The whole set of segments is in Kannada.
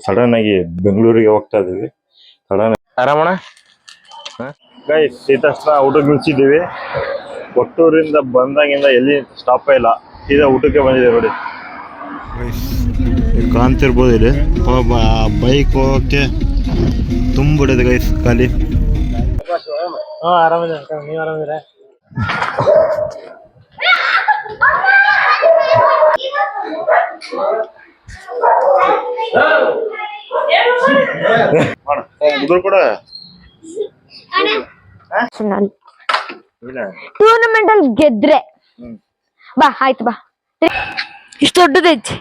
ಸಡನ್ ಆಗಿ ಬೆಂಗಳೂರಿಗೆ ಹೋಗ್ತಾ ಇದೀವಿ. ಸಡನ್ ಆರಾಮಣ ಗೈಸ್ ಈ ತಕ್ಷಣ ಊಟಕ್ಕೆ ನಿಲ್ಸಿದ್ದೀವಿ. ಕೊಟ್ಟೂರಿಂದ ಬಂದಾಗಿಂದ ಎಲ್ಲಿ ಸ್ಟಾಪ್ ಇಲ್ಲ, ಸೀದಾ ಊಟಕ್ಕೆ ಬಂದಿದೆ ನೋಡಿ. ಕಾಣ್ತಿರ್ಬೋದು ಇಲ್ಲಿ ಬೈಕ್ ಹೋಗಕ್ಕೆ ತುಂಬಿಡಿದೆ ಗೈಸ್ ಖಾಲಿ. ಆರಾಮಿದೆ, ನೀವು ಆರಾಮಿದ್ರೆ ಕೂಡ ಟೂರ್ನಮೆಂಟ್ ಅಲ್ಲಿ ಗೆದ್ರೆ ಬಾ ಆಯ್ತು ಬಾ. ಇಷ್ಟು ದೊಡ್ಡದ ಹೆಚ್ಚಿ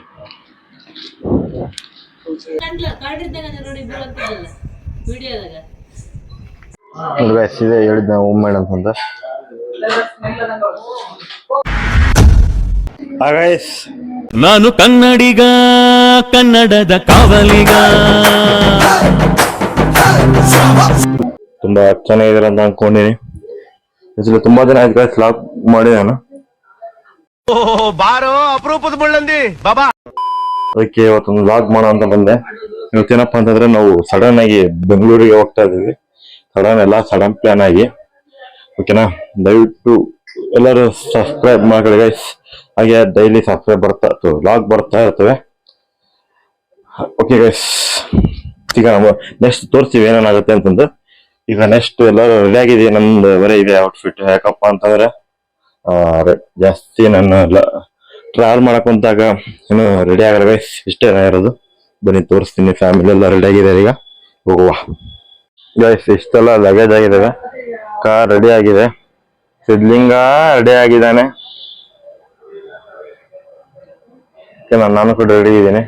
ಇದೆ ಹೇಳಿದ್ ನಾವು ಅಂತಂದ. ನಾನು ಕನ್ನಡಿಗ, ಕನ್ನಡದ ಕಾವಲಿಗ. ತುಂಬಾ ಚೆನ್ನಾಗಿದಾರೆ ಅಂತ ಅನ್ಕೊಂಡಿನಿ. ತುಂಬಾ ದಿನ ಆಯ್ತು ಗೈಸ್ ವ್ಲಾಗ್ ಮಾಡಿ ನಾನು. ಬಾರೋ ಅಪರೂಪದ ಮುಳ್ಳಂದಿ ಬಾಬಾ. ಅದಕ್ಕೆ ಇವತ್ತೊಂದು ವ್ಲಾಗ್ ಮಾಡೋ ಅಂತ ಬಂದೆ. ಇವತ್ತೇನಪ್ಪಾ ಅಂತಂದ್ರೆ ನಾವು ಸಡನ್ ಆಗಿ ಬೆಂಗಳೂರಿಗೆ ಹೋಗ್ತಾ ಇದೀವಿ. ಸಡನ್ ಪ್ಲಾನ್ ಆಗಿ, ಓಕೆನಾ? ದಯವಿಟ್ಟು ಎಲ್ಲರೂ ಸಬ್ಸ್ಕ್ರೈಬ್ ಮಾಡಿ ಗೈಸ್. ಹಾಗೆ ಡೈಲಿ ಸಬ್ಸ್ಕ್ರೈಬ್ ವ್ಲಾಗ್ ಬರ್ತಾ ಇರ್ತವೆ. ಓಕೆ ಗೈಸ್, ಈಗ ನಾವು ನೆಕ್ಸ್ಟ್ ತೋರಿಸ್ತೀವಿ ಏನೇನಾಗುತ್ತೆ ಅಂತಂದು. ಈಗ ನೆಕ್ಸ್ಟ್ ಎಲ್ಲರೂ ರೆಡಿ ಆಗಿದೀವಿ. ನಂದು ಬರೀ ಇದೆ ಔಟ್ಫಿಟ್. ಯಾಕಪ್ಪ ಅಂತಂದ್ರೆ ಜಾಸ್ತಿ ನನ್ನ ಟ್ರಾವೆಲ್ ಮಾಡಕ್ ಕುಂತಾಗ ಏನು ರೆಡಿ ಆಗಲ್ಲ ಗೈಸ್, ಇಷ್ಟೇ ಇರೋದು. ಬನ್ನಿ ತೋರಿಸ್ತೀನಿ. ಫ್ಯಾಮಿಲಿ ಎಲ್ಲ ರೆಡಿ ಆಗಿದ್ದಾರೆ, ಈಗ ಹೋಗುವ ಗೈಸ್. ಇಷ್ಟೆಲ್ಲ ಲಗೇಜ್ ಆಗಿದ್ದಾವೆ. ಕಾರ್ ರೆಡಿ ಆಗಿದೆ. ಸಿದ್ಲಿಂಗ ರೆಡಿ ಆಗಿದ್ದಾನೆ. ನಾನು ಕೂಡ ರೆಡಿ ಇದ್ದೀನಿ.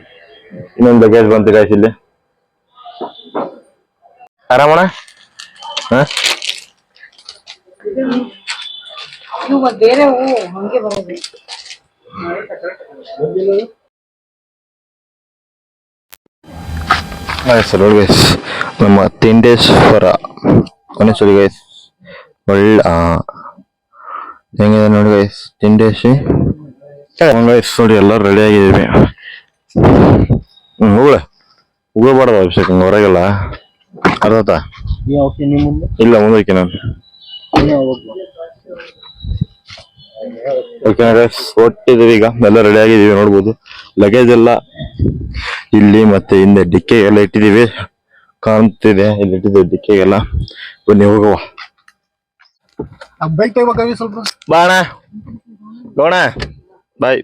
ಇನ್ನೊಂದು ಲಗೇಜ್ ಬಂತು ಗೈಸ್ ಇಲ್ಲಿ. ಆರಾಮಣ? ನೋಡಿ ಗೈಸ್, ನಮ್ಮ ತಿಂಡೇಶ್ವರ ಕೊನೆಸರಿ ಗೈಸ್. ಒಳ್ಳೆ ಹೆಂಗಿದೆ ನೋಡಿ ಗೈಸ್ ತಿಂಡೇಶಿ ಗೈಸ್. ನೋಡಿ ಎಲ್ಲರೂ ರೆಡಿ ಆಗಿದ್ದೀವಿ. ಉಗಬಾರ್ದು ಅಭಿಷೇಕ್, ಹೊರಗೆಲ್ಲ ಅರ್ಥ ಇಲ್ಲ. ಮುಂದಕ್ಕೆ ನಾನು ಓಕೆ ಗೈಸ್, ಹೊಟ್ಟಿದೀವಿ ಈಗ. ಎಲ್ಲ ರೆಡಿ ಆಗಿದ್ದೀವಿ, ನೋಡ್ಬೋದು. ಲಗೇಜ್ ಎಲ್ಲ ಇಲ್ಲಿ ಮತ್ತೆ ಹಿಂದೆ ಡಿಕ್ಕೆಗೆಲ್ಲ ಇಟ್ಟಿದ್ದೀವಿ. ಕಾಣ್ತಿದೆ ಇಲ್ಲಿ ಇಟ್ಟಿದ್ದೀವಿ ಡಿಕ್ಕೆಗೆಲ್ಲ. ಬನ್ನಿ ಹೋಗುವ. ಬಾಣ ನೋಣ ಬಾಯ್.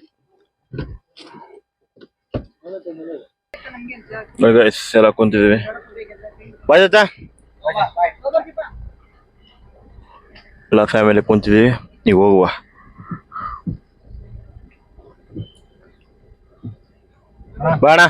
ಗೈಸ್ ಎಲ್ಲ ಕುಂತಿದ್ದೀವಿ. ಬಾಯ್ ಚಾಚಾ. ಎಲ್ಲ ಫ್ಯಾಮಿಲಿ ಕುಂತಿದ್ದೀವಿ, ಈಗ ಹೋಗುವ. ಬಾಣ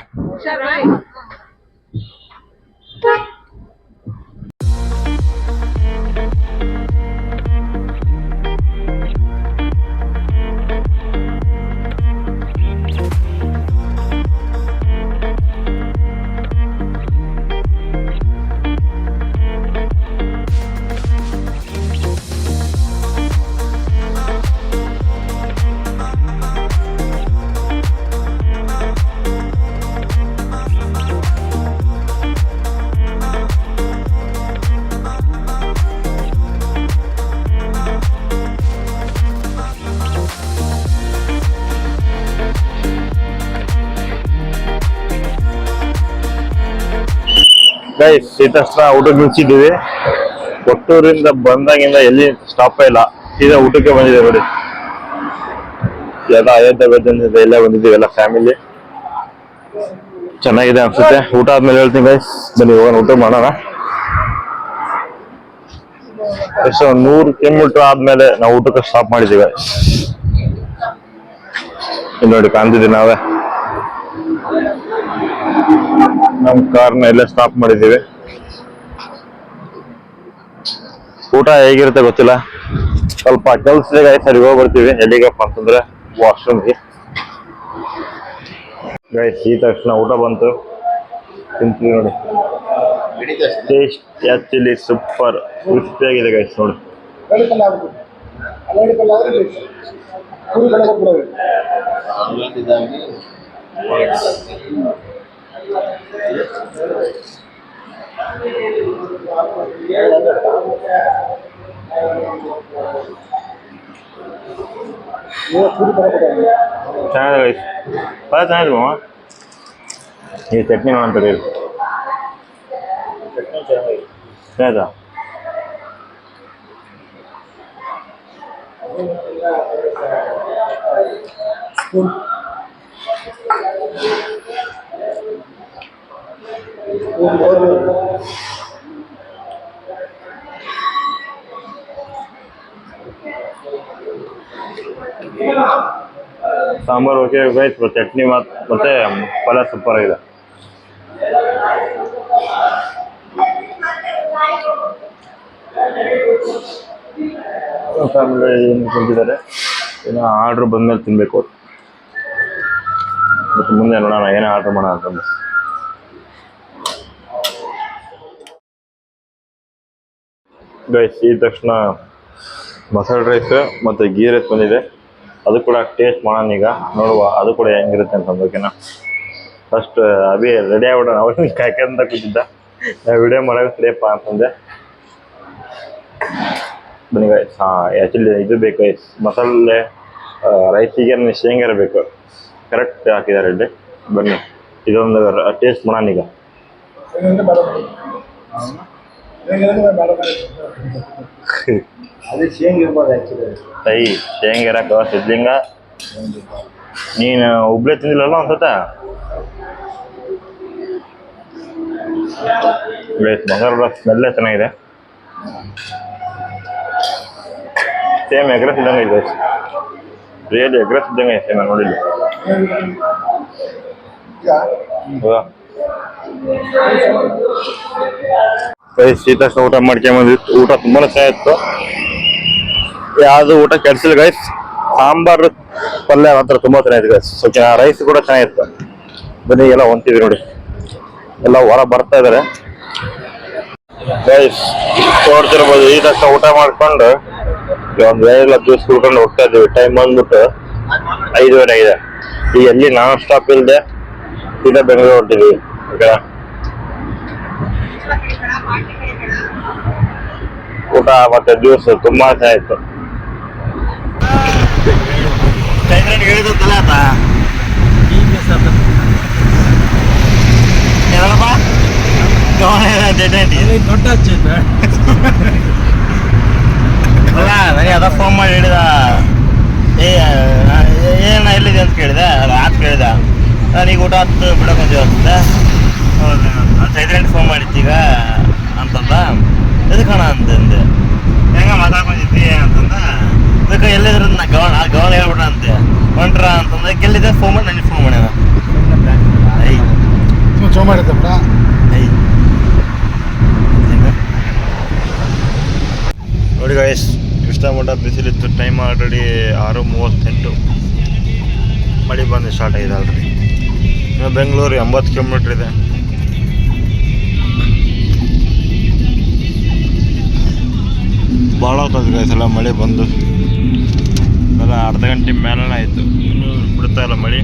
ಗೈಸ್ ಈ ತಕ್ಷಣ ಊಟಕ್ಕೆ ನಿಲ್ಸಿದ್ದೀವಿ. ಕೊಟ್ಟೂರಿಂದ ಬಂದಾಗಿಂದ ಎಲ್ಲಿ ಸ್ಟಾಪ್ ಇಲ್ಲ, ಸೀದಾ ಊಟಕ್ಕೆ ಬಂದಿದೆ ನೋಡಿ. ಎಲ್ಲ ಅಯೋಧ್ಯೆ ಬಂದಿದೆ, ಎಲ್ಲ ಬಂದಿದ್ದೀವಿ ಎಲ್ಲ ಫ್ಯಾಮಿಲಿ. ಚೆನ್ನಾಗಿದೆ ಅನ್ಸುತ್ತೆ. ಊಟ ಆದ್ಮೇಲೆ ಹೇಳ್ತೀನಿ ಗೈಸ್. ಬನ್ನಿ ಹೋಗೋಣ, ಊಟ ಮಾಡೋಣ. ಎಷ್ಟು 100 ಕಿಲೋಮೀಟರ್ ಆದ್ಮೇಲೆ ನಾವು ಊಟಕ್ಕೆ ಸ್ಟಾಪ್ ಮಾಡಿದ್ದೀವಿ. ಇಲ್ಲಿ ನೋಡಿ ಕಾಣ್ತಿದ್ದೀವಿ ನಾವೇ. ನಮ್ ಕಾರ್ನ ಎಲ್ಲ ಸ್ಟಾಪ್ ಮಾಡಿದ್ದೀವಿ. ಊಟ ಹೇಗಿರುತ್ತೆ ಗೊತ್ತಿಲ್ಲ, ಸ್ವಲ್ಪ ಕೆಲ್ಸದಾಗ ಸರಿ ಹೋಗಿ ಬರ್ತೀವಿ. ಎಲ್ಲಿಗಪ್ಪ ಅಂತಂದ್ರೆ ವಾಶ್ರೂಮ್ಗೆ. ಗೈಸ್ ಈ ತಕ್ಷಣ ಊಟ ಬಂತು, ತಿಂತೀವಿ ನೋಡಿ. ಟೇಸ್ಟ್ ಆಕ್ಚುಲಿ ಸೂಪರ್ ಕ್ರಿಸ್ಪಿ ಆಗಿದೆ ಗೈಸ್ ನೋಡಿ. ಚೆನ್ನಾಗಿದೆ ಭಾಳ ಚೆನ್ನಾಗಿದೆ ಮಾವ. ಈ ಚಟ್ನಿ ಮಾಡ್ತಾರೆ ಚೆನ್ನಾಯ್ತಾ? ಸಾಂಬಾರು ಓಕೆ ಗೈಸ್, ಚಟ್ನಿ ಮತ್ತೆ ಪಲ್ಯ ಸೂಪರ್ ಆಗಿದೆ. ಫ್ಯಾಮಿಲಿ ಏನು ತಿಂತಿದ್ದಾರೆ, ಏನೋ ಆರ್ಡ್ರ್ ಬಂದ್ಮೇಲೆ ತಿನ್ಬೇಕು ಅವ್ರು. ಮತ್ತು ಮುಂದೆ ನೋಡೋಣ ಏನೇ ಆರ್ಡ್ರ್ ಮಾಡೋಣ ಅಂತಂದು. ಗೈಸ್ ಈ ತಕ್ಷಣ ಮಸಾಲೆ ರೈಸ್ ಮತ್ತು ಗೀ ರೈಸ್ ಬಂದಿದೆ, ಅದು ಕೂಡ ಟೇಸ್ಟ್ ಮಾಡೋಣ ಈಗ, ನೋಡುವ ಅದು ಕೂಡ ಹೆಂಗಿರುತ್ತೆ ಅಂತಂದು. ಓಕೆನಾ? ಫಸ್ಟ್ ಅಭಿ ರೆಡಿ ಆಗ್ಬಿಡೋಣ. ಅವ್ರು ಕಾಯ್ಕೊಂತ ಕೂತಿದ್ದ, ವಿಡಿಯೋ ಮಾಡೋಕೆ ಸರಿಯಪ್ಪ ಅಂತಂದೆ. ಬನ್ನಿ ಗೈಸ್. ಆ್ಯಕ್ಚುಲಿ ಇದು ಬೇಕು ಗೈಸ್, ಮಸಾಲೆ ರೈಸಿಗೆ ಶೇಂಗಾ ಇರಬೇಕು, ಕರೆಕ್ಟ್ ಹಾಕಿದ್ದಾರೆ ಇಲ್ಲಿ. ಬನ್ನಿ ಇದೊಂದು ಟೇಸ್ಟ್ ಮಾಡೋಣ ಈಗ. ಅದೇ ಶೇಂಗ ಇರ್ಬೋದು ಆ್ಯಕ್ಚುಲಿ. ತೈ ಶೇಂಗಾ ಇರಕ್ಕೆ ಸಿದ್ಲಿಂಗ, ನೀನು ಒಬ್ಬಳೇ ತಿಂದಿಲ್ಲಲ್ಲ ಅನ್ಸತ್ತ? ಬಂಗಾರದ ಸ್ಮೆಲ್ಲೇ ಚೆನ್ನಾಗಿದೆ. ಸೇಮ್ ಎಗ್ರೆಸ್ ಇದ್ದಂಗೆ ಇದೆ, ರಿಯಲಿ ಎಗ್ರೆಸ್ ಇದ್ದಂಗೆ ಐತೆ. ನಾನು ನೋಡಿಲ್ಲ. ಸೀತಾಸ್ ಊಟ ಮಾಡ್ಕೊಂಬಂದಿತ್ತು, ಊಟ ತುಂಬಾ ಚೆನ್ನಾಗಿತ್ತು. ಯಾವುದು ಊಟ ಕೆಡ್ಸಿಲ್ಲ ಗೈಸ್. ಸಾಂಬಾರು ಪಲ್ಯ ಮಾತ್ರ ತುಂಬಾ ಚೆನ್ನಾಗಿತ್ತು ಗೈಸ್. ಓಕೆ, ರೈಸ್ ಕೂಡ ಚೆನ್ನಾಗಿತ್ತು. ಬನ್ನಿ ಎಲ್ಲ ಹೊಂಟಿದ್ವಿ ನೋಡಿ, ಎಲ್ಲ ಹೊರ ಬರ್ತಾ ಇದಾರೆ ಗೈಸ್. ತೋರ್ತಿರ್ಬೋದು ಈ ತಕ್ಷಣ ಊಟ ಮಾಡ್ಕೊಂಡು ಒಂದು ವೇಳೆ ಜ್ಯೂಸ್ ಕುಡ್ಕೊಂಡು ಹೋಗ್ತಾ ಇದ್ದೀವಿ. ಟೈಮ್ ಬಂದ್ಬಿಟ್ಟು 5:30 ಆಗಿದೆ. ಈಗ ಎಲ್ಲಿ ನಾನ್ ಸ್ಟಾಪ್ ಇಲ್ಲದೆ ಸೀದಾ ಬೆಂಗಳೂರು ಹೊರಟಿದ್ವಿ. ಓಕೆ, ಊಟ ಮತ್ತೆ ಜ್ಯೂಸ್ ತುಂಬಾ ಚೆನ್ನಾಗಿತ್ತು. ಅಲ್ಲ ನನಗೆ ಅದ ಫೋನ್ ಮಾಡಿ ಹೇಳಿದ, ಏನ ಎಲ್ಲಿದೆ ಅಂತ ಕೇಳಿದೆ. ರಾತ್ ಕೇಳಿದ, ನಾನೀಗ ಊಟ ಹತ್ತು ಬಿಡಕೊಂತೀವಿ ಅಂತ. ಸೈದ್ರಂಟ್ ಫೋನ್ ಮಾಡಿತ್ತೀಗ ಅಂತಂದ. ಎದಕ್ಕಣ ಅಂತಂದೆ, ಹೆಂಗ ಮಾತಾಡ್ಕೊಂಡಿದ್ದಿ ಅಂತಂದ. ಅದಕ್ಕೆ ಎಲ್ಲಿದ್ರ ಗವನ ಹೇಳ್ಬಿಟ್ಟ ಅಂತೆ. ಹೊಂಟ್ರ ಅಂತಂದ, ಎಲ್ಲಿದೆ ಫೋನ್ ಮಾಡಿ ನನಗೆ ಫೋನ್ ಮಾಡ್ಯಾನ. ನೋಡಿ ಗೈಸ್, ಇಷ್ಟ ಮಟ್ಟ ಬಿಸಿಲಿತ್ತು. Time already 6:38. ಮಳೆ ಬಂದು ಸ್ಟಾರ್ಟ್ ಆಗಿದೆ ಆಲ್ರೆಡಿ. ಬೆಂಗಳೂರು 80 ಕಿಲೋಮೀಟ್ರ್ ಇದೆ. ಭಾಳ ಹೊತ್ತಾಯ್ತು ಗೈಸ್ ಎಲ್ಲ ಮಳೆ ಬಂದು. ಎಲ್ಲ ಅರ್ಧ ಗಂಟೆ ಮೇಲೆ ಆಯಿತು, ಇನ್ನೂ ಬಿಡ್ತಾ ಇಲ್ಲ ಮಳೆ.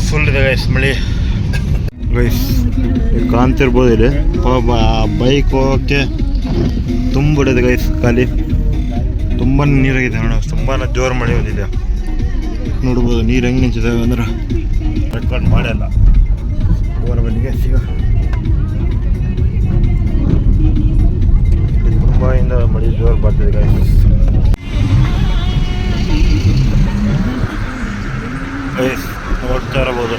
ಫುಲ್ ಇದೆ ಗೈಸ್ ಮಳೆ. ಗೈಸ್ ಕಾಣ್ತಿರ್ಬೋದು ಇಲ್ಲಿ ಬೈಕ್ ಹೋಗೋಕ್ಕೆ ತುಂಬಿಡಿದೆ ಗೈಸ್. ಖಾಲಿ ತುಂಬ ನೀರಾಗಿದೆ ನೋಡ, ತುಂಬಾ ಜೋರು ಮಳೆ ಬಂದಿದೆ. ನೋಡ್ಬೋದು ನೀರು ಹೆಂಗೆ ನಿಂತಿದ್ದಾವೆ ಅಂದ್ರೆ ರೆಕಾರ್ಡ್ ಮಾಡಿಲ್ಲ. ಓವರ ಬದಿಗೆ ಸಿಗ ತುಂಬ ಇಂದ ಮಳೆ ಜೋರು ಬರ್ತಿದೆ ಗೈಸ್. ಗೈಸ್ ನೋಡ್ತಾ ಇರಬಹುದು,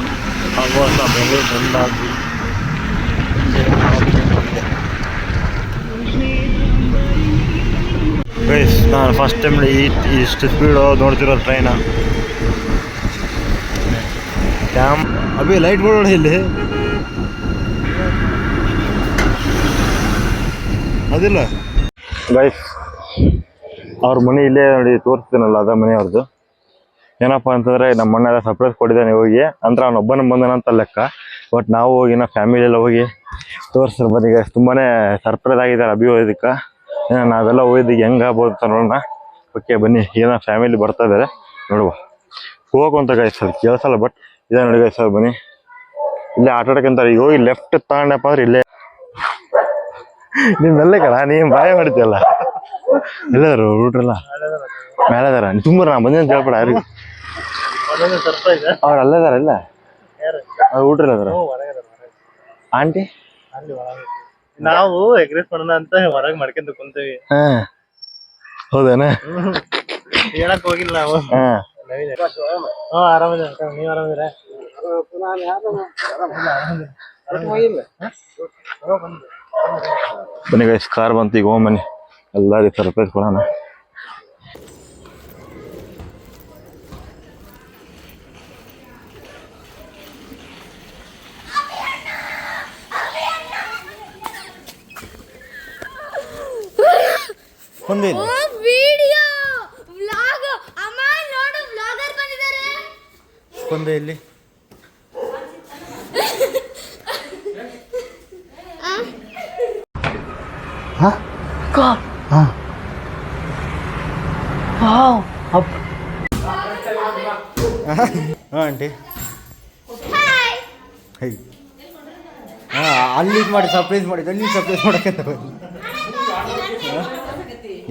ಆಲ್ಮೋಸ್ಟ್ ಬೆಂಗಳೂರು ಬಂದಾಗಿ ಗೈಸ್. ನಾನು ಫಸ್ಟ್ ಟೈಮ್ ಇಷ್ಟು ಸ್ಪೀಡು ನೋಡ್ತಿರೋದು ಟ್ರೈನ. ಅಭಿ ಲೈಟ್ ಬೋರ್ಡ್ ಇಲ್ಲಿ ಅದಿಲ್ಲ ಗೈಸ್. ಅವ್ರ ಮನೆ ಇಲ್ಲೇ ನೋಡಿ ತೋರಿಸ್ತೀನಲ್ಲ, ಅದ ಮನೆ ಅವ್ರದ್ದು. ಏನಪ್ಪ ಅಂತಂದರೆ ನಮ್ಮ ಅಣ್ಣ ಸರ್ಪ್ರೈಸ್ ಕೊಟ್ಟಿದ್ದಾನೆ ಹೋಗಿ, ಅಂದ್ರೆ ಅವ್ನು ಒಬ್ಬನ ಬಂದನಂತ ಲೆಕ್ಕ. ಬಟ್ ನಾವು ಹೋಗಿ ನಾವು ಫ್ಯಾಮಿಲಿ ಎಲ್ಲ ಹೋಗಿ ತೋರಿಸ್ತಾರೆ. ಬನ್ನಿ ಗೈಸ್, ತುಂಬಾ ಸರ್ಪ್ರೈಸ್ ಆಗಿದ್ದಾರೆ ಅಭಿ ಹೋಗೋದಕ್ಕೆ. ನಾವೆಲ್ಲ ಹೋಗಿದ್ದಕ್ಕೆ ಹೆಂಗೆ ಆಗ್ಬೋದು ಅಂತ ನೋಡೋಣ. ಓಕೆ ಬನ್ನಿ, ಏನೋ ಫ್ಯಾಮಿಲಿ ಬರ್ತಾ ಇದ್ದಾರೆ ನೋಡುವ. ಹೋಗುವಂತ ಗೈಸ್, ಅದು ಕೇಳಿಸಲ್ಲ ಬಟ್ ಇದೇ ನೋಡಿ ಗೈಸ್. ಬನ್ನಿ ಇಲ್ಲೇ ಆಟ ಆಡಕಂತಾರೆ. ಈಗ ಹೋಗಿ ಲೆಫ್ಟ್ ತಗೊಂಡಪ್ಪ ಅಂದ್ರೆ ಇಲ್ಲೇ ನೀನ್ ಮೆಲ್ಲೆ ಕಣ ನೀನ್ ಬಾಯ ಮಾಡ್ತೀಯಲ್ಲ. ಎಲ್ಲಾರು ಹುಡ್ರಲ್ಲ ಮೇಲೆದಾರ ತುಂಬ ನಾ ಬಂದೆ ಅಂತ ಹೇಳ್ಬೇಡ ಯಾರಿಗೆ. ಅವ್ರು ಅಲ್ಲದಾರ ಇಲ್ಲ ಅವ್ರು ಹುಡ್ರಲ್ಲ ಅದಾರ ಆಂಟಿ. ನಾವು ಎಗ್ರೆಸ್ ಮಾಡೋಣ ಅಂತ ಹೊರಗೆ ಮಾಡ್ಕೊಂತ ಕುಂತೀವಿ. ಹಾ ಹೌದೇನ ಹೇಳಕ್ ಹೋಗಿಲ್ಲ ನಾವು. ಆರಾಮಿದೆ ನೀವ್ ಆರಾಮಿದ್ರೆ ಬನ್ನಿ ಗೈಸ್ ಕಾರ್ ಬಂತು ಈಗ ಹೋಗ್ ಬನ್ನಿ ಎಲ್ಲರಿಗೆ ಸರ್ಪ್ರೈಸ್ ಕೊಡೋಣ. ವಿಡಿಯೋ ವ್ಲಾಗ್ ಅಮ್ಮ ನೋಡು ವ್ಲಾಗರ್ ಬಂದಿದ್ದಾರೆ. ಕೊಂದೆ ಇಲ್ಲಿ ಆಂಟಿ ಅಲ್ಲಿ ಮಾಡಿ ಸರ್ಪ್ರೈಸ್ ಮಾಡಿದ್ದು ಅಲ್ಲಿ ಸರ್ಪ್ರೈಸ್ ಮಾಡಕ್ಕೆ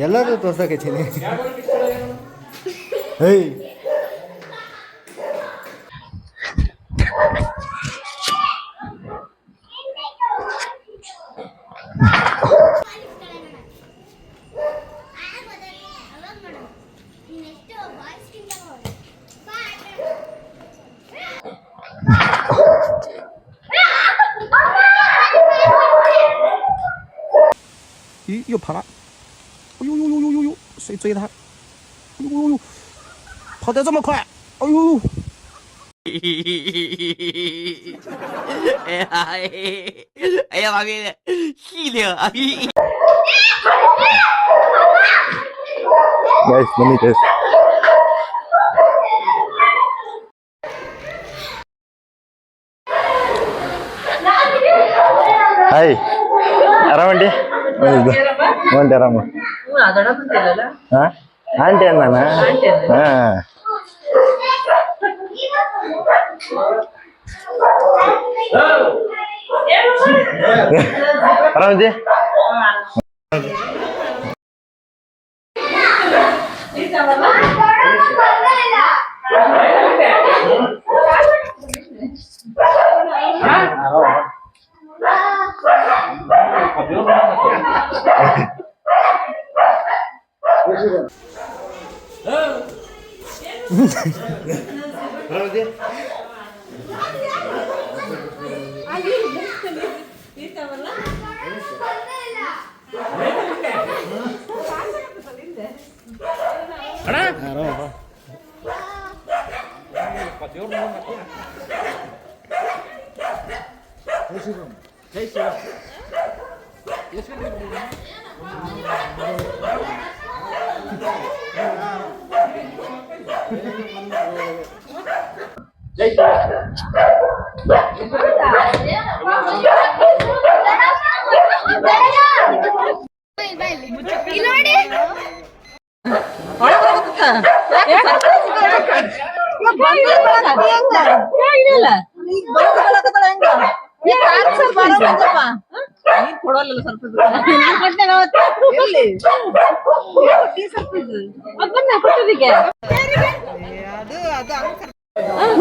ಎಲ್ಲರೂ ತೋರ್ಸಕೈತೀನಿ. ಹೇಯ್又跑了，哎呦呦呦呦呦呦，谁追他？哎呦呦呦，跑得这么快，哎呦呦！哎呀妈逼的，细的啊！ ಗೈಸ್ ಬನ್ನಿ ಗೈಸ್. ಹಾಯ್ ಆರಾಮಂಟಿ ಒಂಟಿ ಆರಾಮ. ಹಾ ಆಂಟಿ ಅನ್ನ ಹಾ ಆರಾಮಜಿ.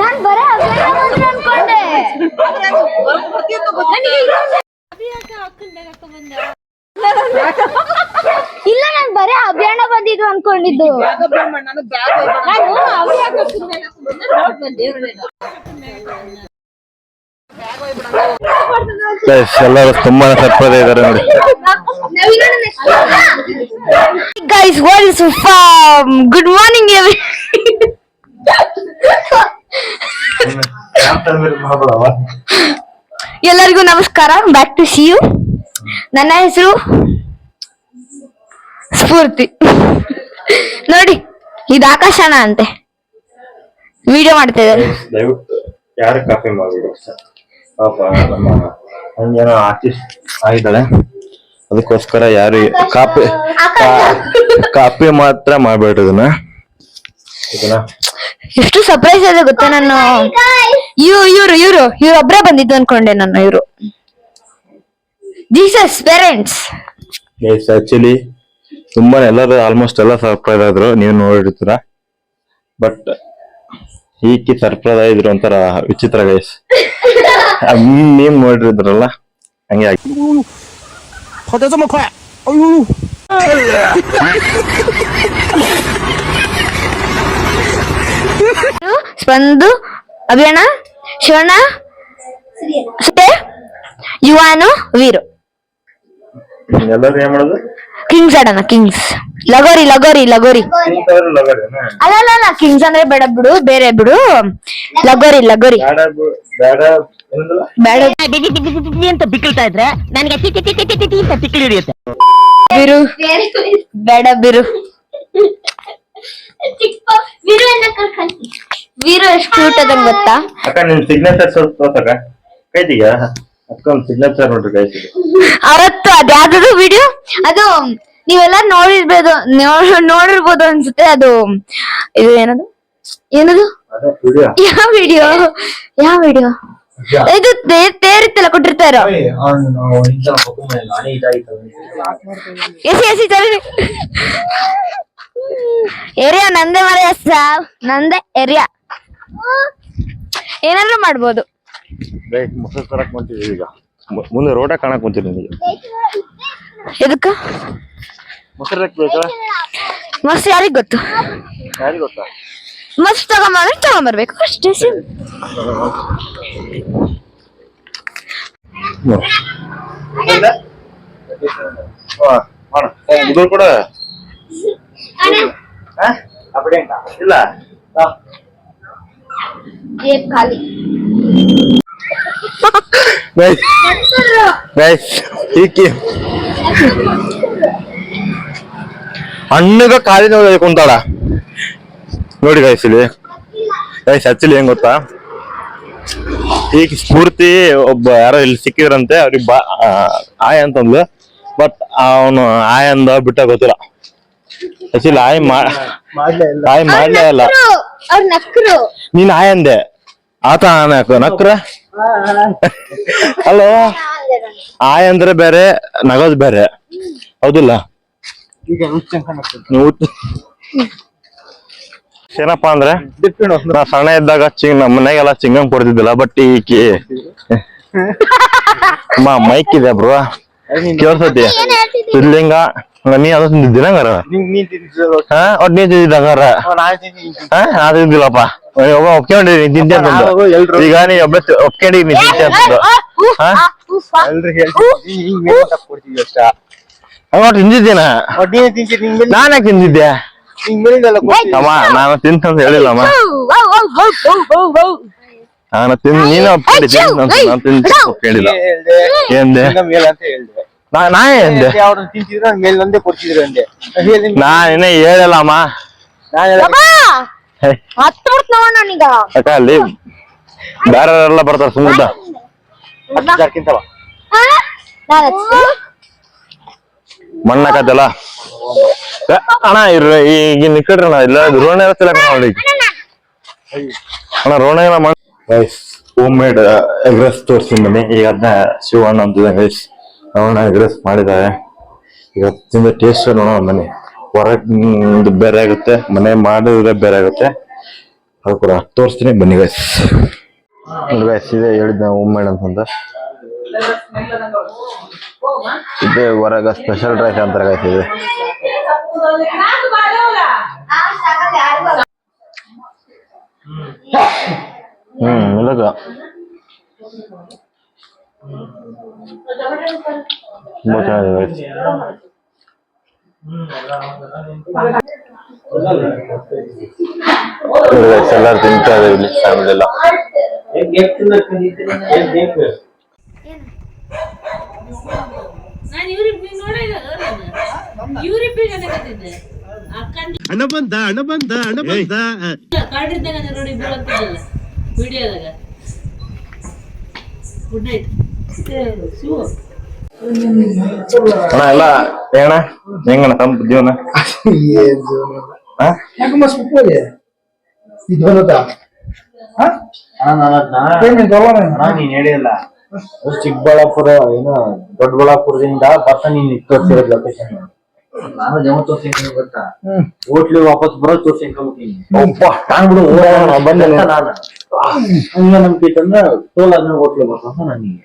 ನಾನ್ ಬರೇ ಅನ್ಕೊಂಡೆ. ಇಲ್ಲ ನಾನ್ ಬರೇ ಅಭಿಯಾನ ಬಂದಿದ್ದು ಅನ್ಕೊಂಡಿದ್ದು. ಎಲ್ಲರೂ ತುಂಬಾ ಸರ್ಪ್ರೈಸ್ ಇದಾರೆ ನೋಡಿ. Guys, what is good morning ಎಲ್ಲರಿಗೂ ನಮಸ್ಕಾರ. Back to C U. ನನ್ನ ಹೆಸರು ಸ್ಫೂರ್ತಿ. ನೋಡಿ ಇದು ಆಕಾಶನ ಅಂತೆ ವಿಡಿಯೋ ಮಾಡ್ತಾ ಇದ್ದಾರೆ. ದಯವಿಟ್ಟು ಯಾರು ಕಾಪಿ ಮಾಡ್ಬಿಡು ಪಾಪ ನಮ್ಮ ಹಂಗೇನೋ ಆರ್ಟಿಸ್ಟ್ ಆಗಿದ್ದಾಳೆ, ಅದಕ್ಕೋಸ್ಕರ ಯಾರು ಕಾಪಿ ಮಾತ್ರ ಮಾಡ್ಬೇಡ್ರಿ ಇದನ್ನ. ಎಷ್ಟು ಸರ್ಪ್ರೈಸ್ ಇದೆ ಗೊತ್ತಾ. ನಾನು ಇವ್ರು ಇವ್ರೊಬ್ರೇ ಬಂದಿದ್ದು ಅನ್ಕೊಂಡೆ ನಾನು. ಇವ್ರು ಜೀಸಸ್ ಪೇರೆಂಟ್ಸ್. ಗೈಸ್ ಆಕ್ಚುಲಿ ತುಂಬಾ ಎಲ್ಲರೂ ಆಲ್ಮೋಸ್ಟ್ ಎಲ್ಲ ಸರ್ಪ್ರೈಸ್ ಆದ್ರು, ನೀವು ನೋಡಿರ್ತೀರ. ಬಟ್ ಈಕಿ ಸರ್ಪ್ರೈಸ್ ಆಗಿದ್ರು ಒಂಥರ ವಿಚಿತ್ರ ಗೈಸ್. ನೀವ್ ನೋಡಿರಿದ್ರಲ್ಲ ಹಂಗೆ ಆಗಿ. 跑得这么快，哎呦！ ಸ್ಪಂದು, ಅಭಿಯಣ್ಣ, ಶಿವಣ್ಣ, ಸುತೆ, ಯುವಾನು, ವೀರು. ಎಲ್ಲರೂ ಏನ್ ಮಾಡೋದು? ಕಿಂಗ್ಸ್ ಆಡೋಣ. ಕಿಂಗ್ಸ್ ಲಗೋರಿ ಲಗೋರಿ ಲಗೋರಿ. ಅಲ್ಲ ಅಲ್ಲ ಅಲ್ಲ, ಕಿಂಗ್ಸ್ ಅಂದ್ರೆ ಬೇಡ ಬಿಡು, ಬೇರೆ ಬಿಡು. ಲಗೋರಿ ಲಗೋರಿ ಬೇಡ ಅಂತ ಬಿಕ್ಕಳ್ತಾ ಇದ್ರೆ ನನಗೆ ಅಂತ ಬಿಕ್ಕಳು ಹಿಡಿಯುತ್ತೆ. ಬಿರು ಬೇಡ ಬಿರು. ವೀರು ಎಷ್ಟು ಕ್ಯೂಟ್ ಅದಂಗ ಗೊತ್ತಾ? ಅಕ್ಕ ನಿಮ್ ಸಿಗ್ನೇಚರ್ ತೋರ್ಸಕ್ಕ ಕೈತಿಗ ಅಕ್ಕೊಂದ್ ಸಿಗ್ನೇಚರ್ ನೋಡ್ರಿ ಕೈತಿಗೆ. ಅವತ್ತು ಅದ್ಯಾವ್ದು ವಿಡಿಯೋ ಅದು ನೀವೆಲ್ಲ ನೋಡಿರ್ಬೋದು ಅನ್ಸುತ್ತೆ. ಅದು ಇದು ಏನದು ಏನದು ಯಾವ ವಿಡಿಯೋ ಇದು ತೇರಿತ್ತಲ್ಲ ಕೊಟ್ಟಿರ್ತಾರ. ಎಸಿ ಏರಿಯಾ ನಂದೇ ಮರ ನಂದೇ ಏರಿಯಾ. ಏನಾದ್ರು ಮಾಡ್ಬೋದು. ಮೊಸರು ತರಕ್ ಹೊಂಟಿದೀವಿ ಈಗ. ಮುಂದೆ ರೋಡ ಕಾಣಕ್ ಹೊಂಟಿರಿ ನಿಮಗೆ. ಎದಕ್ಕ ಮೊಸರು ಹಾಕ್ಬೇಕಾ? ಮಸ್ತ್ ಯಾರಿಗ್ ಗೊತ್ತು. ಯಾರಿಗ್ ಗೊತ್ತಾ? ಮಸ್ತ್ ತಗೊಂಬರ್ಬೇಕು ಅಷ್ಟೇ. ಇದು ಕೂಡ ಇಲ್ಲ ಹಣ್ಣುಗ ಖಾಲಿ ನೋಡಿ ಕುಂತಾಳ ನೋಡಿ ಗೈಸ್. ಇಲ್ಲಿ ಗೈಸ್ ಆಕ್ಚುಲಿ ಹೆಂಗ್ ಗೊತ್ತಾ, ಈಗ ಸ್ಫೂರ್ತಿ ಒಬ್ಬ ಯಾರೋ ಇಲ್ಲಿ ಸಿಕ್ಕಿದ್ರಂತೆ, ಅವ್ರಿಗೆ ಆಯ್ ಅಂತಂದ್ಲು. ಬಟ್ ಅವನು ಆಯ್ ಅಂದ ಬಿಟ್ಟ ಗೊತ್ತಿಲ್ಲ. ಆಕ್ಚುಲಿ ಆಯ್ ಮಾಡ್ಲೇ ಇಲ್ಲ. ನೀನ್ ಆಯ್ ಅಂದೆ, ಆತ ನಕ್ರ ಅಲ್ಲೋ. ಆಯ್ ಅಂದ್ರೆ ಬೇರೆ, ನಗೋದ್ ಬೇರೆ, ಹೌದಿಲ್ಲ? ಏನಪ್ಪಾ ಅಂದ್ರೆ ನಾ ಸಣ್ಣ ಇದ್ದಾಗ ನಮ್ಮ ಮನೆಗೆಲ್ಲ ಚಿಂಗಂಗ್ ಕೊಡ್ತಿದ್ದಿಲ್ಲ. ಬಟ್ ಈಕಿ ಮೈಕ್ ಇದೆ ಬ್ರೋ, ಕೇಳ್ಸತಿ ಸಿದ್ಲಿಂಗ. ನೀ ಅದು ತಿಂದಿದ್ದಿಲ್ಲ ಹಂಗಾರ? ಒಟ್ ನೀ ತಿಂದಿದ್ದಂಗಾರ? ನಾ ತಿಂದಿಲ್ಲಪ್ಪ. ಒಪ್ಕೊಂಡಿರಿ ತಿಂತೆ ಅಂತಂದು. ಈಗ ನೀ ಒಪ್ಕೊಂಡಿರಿ ನೀ ತಿಂತೆ ಅಂತಂದು. ಹಂಗ ತಿಂದಿದ್ದೀನ ನಾನ್ ಯಾಕೆ ತಿಂದಿದ್ದೆ? ಅಮ್ಮ ನಾನು ತಿಂತಂತ ಹೇಳಿಲ್ಲಮ್ಮ. ನಾನು ನೀನು ಒಪ್ಕೊಂಡಿಲ್ಲ. ಏನ್ದೆ ನಾ ಎಂದೆ? ನಾನೇ ಹೇಳಲ್ಲಮ್ಮ. ಅಕ್ಕ ಅಲ್ಲಿ ಬೇರೆಲ್ಲ ಬರ್ತಾರ ಸುಮ್ಮದ ಮಣ್ಣಾಕತ್ತಲ್ಲ ಅಣ್ಣ. ಈಗ ನಿಕ್ಕಡ್ರಣ ಇಲ್ಲ ರೋಣ ನೋಡಿ ಅಣ್ಣ. ರೋಣ ಹೋಮ್ ಮೇಡ್ ಎಗ್ರೆಸ್ ತೋರಿಸಿದ್ದೀನಿ. ಈಗ ಅದನ್ನ ಶಿವಣ್ಣ ಅಂತಿದ್ದ ಗೈಸ್. ಅವನ ಎಗ್ರೆಸ್ ಮಾಡಿದ್ದಾರೆ. ಈಗ ತಿಂದ ಟೇಸ್ಟ್ ನೋಡೋಣ. ಮನೆ ಹೊರಗೆ ಬೇರೆ ಆಗುತ್ತೆ, ಮನೆ ಮಾಡಿದ್ರೆ ಬೇರೆ ಆಗುತ್ತೆ. ಅದು ಕೂಡ ತೋರಿಸ್ತೀನಿ ಬನ್ನಿ ಗೈಸ್. ಗೈಸ್ ಇದೆ ಹೇಳಿದ್ದ ಹೋಮ್ ಮೇಡ್ ಅಂತಂದ. ಇದೆ ಹೊರಗ ಸ್ಪೆಷಲ್ ರೈಸ್ ಅಂತಾರೆ ಗೈಸ್. ಇದೆ ಇಲ್ಲಗ ತುಂಬಾ ಚೆನ್ನಾಗಿದೆ ಗೈಸ್. ಎಲ್ಲರೂ ತಿಂತಾ ಇದೆ ಇಲ್ಲಿ ಫ್ಯಾಮಿಲಿ ಎಲ್ಲ. ಹಣ ಬಂದ ಅಣ್ಣ ಎಲ್ಲ ಏನ ಹೆಂಗಣ್ಣ ತಂಪು ಜೀವನ? ಯಾಕೆ ಮಸ್ತ್ ನೀನ್ ಹೇಳಿಲ್ಲ ಚಿಕ್ಕಬಳ್ಳಾಪುರ ಏನೋ ದೊಡ್ಡಬಳ್ಳಾಪುರದಿಂದ ಬರ್ತಾ ನೀನ್ ತೋರಿಸಿರೋದು ಲೊಕೇಶನ್. ನಾನು ಜಮ ತೋರ್ಸಿಂಗ್ ಗೊತ್ತಾ, ಹೋಟ್ಲಿಗೆ ವಾಪಸ್ ಬರೋ ತೋರ್ಸಿಂಗ್ ನಾನು ಬಿಡು ಬಂದೆ ನಾನು ಹಂಗ ನಂಬಿಕೆ ಇತ್ತಂದ್ರ ಟೋಲ್ ಆದ್ಮೇಲೆ ಹೋಟ್ಲಿಗೆ ಬರ್ತಾನ ನನಗೆ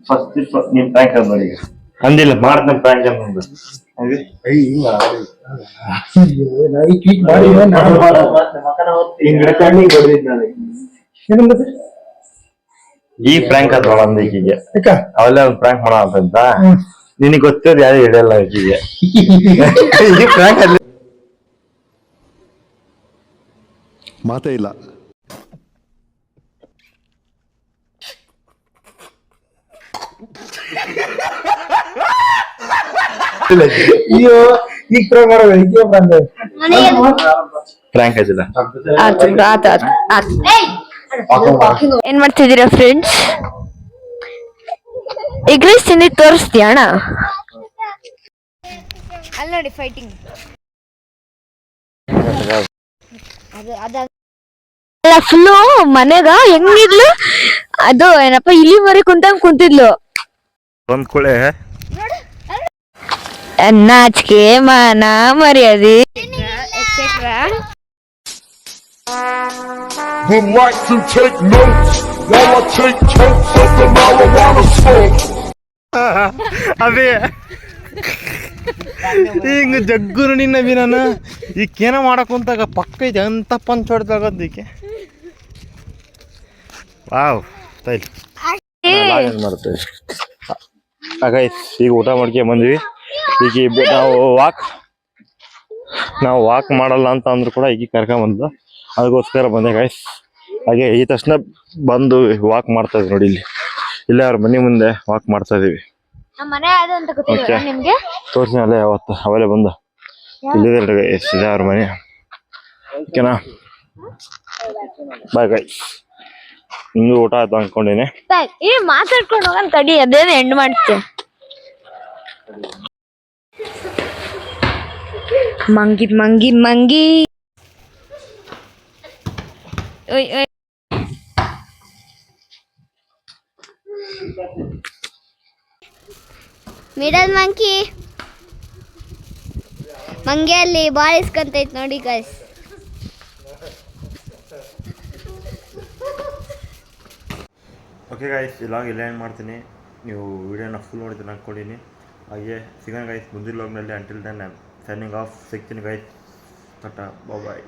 ಫಸ್ಟ್ ನೀನ್ ಪ್ರ್ಯಾಂಕ್ ನೋಡಿ ಅಂದಿಲ್ಲ ಮಾಡ್ತಾನೆ ಪ್ರ್ಯಾಂಕ್ ಅಂತ ಈ ಪ್ರ್ಯಾಂಕ್ ಅದ್ ಅಂದ ಈಕಿಗೆ ಅವೆಲ್ಲ ಒಂದು ಪ್ರ್ಯಾಂಕ್ ಮಾಡೋ ಅಂತ ನಿನಗೆ ಗೊತ್ತಿರೋದು ಯಾರು ಹೇಳಿಲ್ಲ ಈಕಿಗೆ ಈ ಪ್ರ್ಯಾಂಕ್ ಅಲ್ಲಿ ಮಾತೇ ಇಲ್ಲ. ಅಯ್ಯೋ ಈಗ ಪ್ರಕಾರ ಪ್ರ್ಯಾಂಕ್ ಆಯ್ತಿಲ್ಲ. ಏನ್ ಮಾಡ್ತಿದ್ದೀರಾ ಫ್ರೆಂಡ್ಸ್? ಎಗ್ ರೈಸ್ ತಿಂದಿದ್ದು ತೋರಿಸ್ತೀಯ ಅಣ್ಣ? ಅಲ್ಲಿ ನೋಡಿ ಫೈಟಿಂಗ್. ಅಲ್ಲ ಫುಲ್ಲು ಮನೆಗ ಹೆಂಗಿದ್ಲು ಅದು ಏನಪ್ಪ ಇಲ್ಲಿ ಮರಿ ಕುಂತಂಗ್ ಕುಂತಿದ್ಲು. ಒಂದ್ ಕುಳೆ ನಾಚಿಕೆ ಮಾನ ಮರ್ಯಾದೆ etcetera. Would like to take notes while I take totes of the marijuana smoke. ಅದೇ ಹಿಂಗ ಜಗ್ಗುರು ನಿನ್ನ ಬಿ ನಾನು ಈಕೇನ ಮಾಡಕ್ ಕುಂತಾಗ ಪಕ್ಕ ಐತೆ ಅಂತ ಪಂಚ್ ಹೊಡೆದಾಗದಕ್ಕೆ. ವಾವ್ ತೈಲ್ ಮಾಡ್ತೇವೆ ಗೈಸ್. ಈಗ ಊಟ ಮಾಡ್ಕೊಂಡ್ ಬಂದ್ವಿ. ಈಗ ನಾವು ವಾಕ್ ಮಾಡಲ್ಲ ಅಂತ ಅಂದ್ರು ಕೂಡ ಈಗ ಕರ್ಕೊಂಡ್ ಅದಕ್ಕೋಸ್ಕರ ಬಂದೆ ಗೈಸ್. ಹಾಗೆ ಈ ತಕ್ಷಣ ಬಂದು ವಾಕ್ ಮಾಡ್ತಾ ಇದ್ವಿ ನೋಡಿ, ಇಲ್ಲೇ ಅವ್ರ ಮನೆ ಮುಂದೆ ವಾಕ್ ಮಾಡ್ತಾ ಇದೀವಿ. ತೋರಿಸಿನಲ್ಲ ಯಾವತ್ತು ಅವಲೇ ಬಂದು ಇಲ್ಲಿದೆ ಎಷ್ಟಿದೆ ಅವ್ರ ಮನೆ. ಓಕೆನಾ, ಬಾಯ್ ಗೈಸ್. ನಿಮ್ದು ಊಟ ಆಯ್ತು ಅನ್ಕೊಂಡಿನಿ. ಮಾತಾಡ್ಕೊಂಡು ಹೋಗನ್ ತಡಿ, ಅದೇನು ಎಂಡ್ ಮಾಡ್ತೆ. ಮಂಗಿ ಮಂಗಿ ಮಂಗಿ ಓಯ್ ಓಯ್. ಮಿಡಲ್ ಮಂಗಿಯಲ್ಲಿ ಬಾಲ್ ಇಸ್ಕೊಂತೈತ್ ನೋಡಿ ಗೈಸ್. ಓಕೆ ಗೈಸ್, ಇಲ್ಲಾಗ ಇಲ್ಲ ಏನು ಮಾಡ್ತೀನಿ. ನೀವು ವಿಡಿಯೋನ ಫುಲ್ ನೋಡಿದ್ರೆ ಅನ್ಕೊಂಡಿನಿ. ಹಾಗೆ ಸಿಗೋಣ ಗೈಸ್ ಮುಂದಿನ ಲಾಗ್ನಲ್ಲಿ. Until then I am signing off. ಸಿಗ್ತೀನಿ ಗೈಸ್. ಟಾಟಾ, ಬಾಯ್.